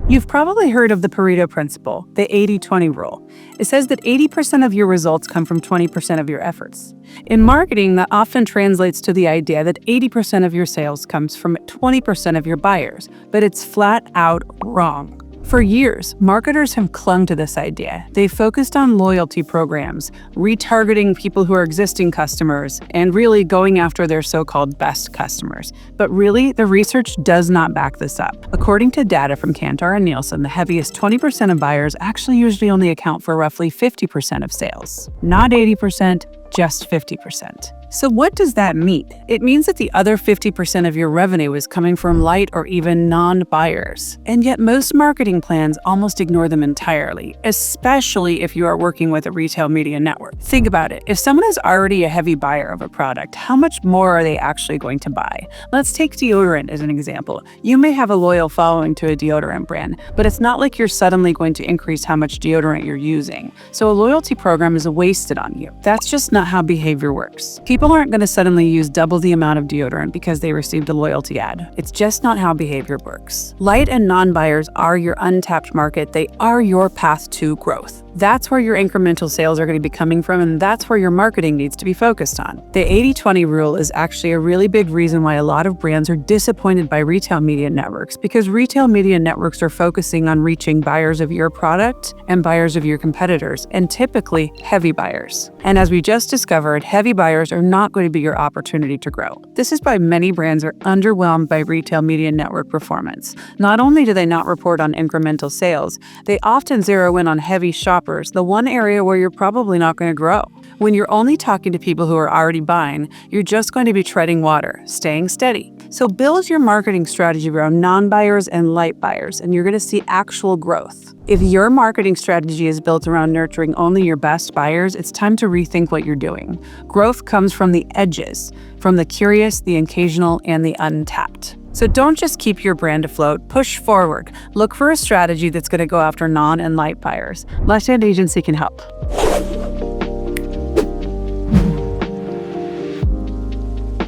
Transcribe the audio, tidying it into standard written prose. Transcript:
You've probably heard of the Pareto principle, the 80-20 rule. It says that 80% of your results come from 20% of your efforts. In marketing, that often translates to the idea that 80% of your sales comes from 20% of your buyers, but it's flat out wrong. For years, marketers have clung to this idea. They focused on loyalty programs, retargeting people who are existing customers, and really going after their so-called best customers. But really, the research does not back this up. According to data from Kantar and Nielsen, the heaviest 20% of buyers actually usually only account for roughly 50% of sales. Not 80%, just 50%. So what does that mean? It means that the other 50% of your revenue is coming from light or even non-buyers. And yet most marketing plans almost ignore them entirely, especially if you are working with a retail media network. Think about it. If someone is already a heavy buyer of a product, how much more are they actually going to buy? Let's take deodorant as an example. You may have a loyal following to a deodorant brand, but it's not like you're suddenly going to increase how much deodorant you're using. So a loyalty program is wasted on you. That's just not how behavior works. People aren't going to suddenly use double the amount of deodorant because they received a loyalty ad. It's just not how behavior works. Light and non-buyers are your untapped market. They are your path to growth. That's where your incremental sales are going to be coming from, and that's where your marketing needs to be focused on. The 80-20 rule is actually a really big reason why a lot of brands are disappointed by retail media networks, because retail media networks are focusing on reaching buyers of your product and buyers of your competitors, and typically heavy buyers. And as we just discovered, heavy buyers are not going to be your opportunity to grow. This is why many brands are underwhelmed by retail media network performance. Not only do they not report on incremental sales, they often zero in on heavy shoppers, the one area where you're probably not going to grow. When you're only talking to people who are already buying, you're just going to be treading water, staying steady. So build your marketing strategy around non-buyers and light buyers, and you're going to see actual growth. If your marketing strategy is built around nurturing only your best buyers, it's time to rethink what you're doing. Growth comes from the edges, from the curious, the occasional, and the untapped. So don't just keep your brand afloat, push forward. Look for a strategy that's going to go after non and light buyers. Left Hand Agency can help.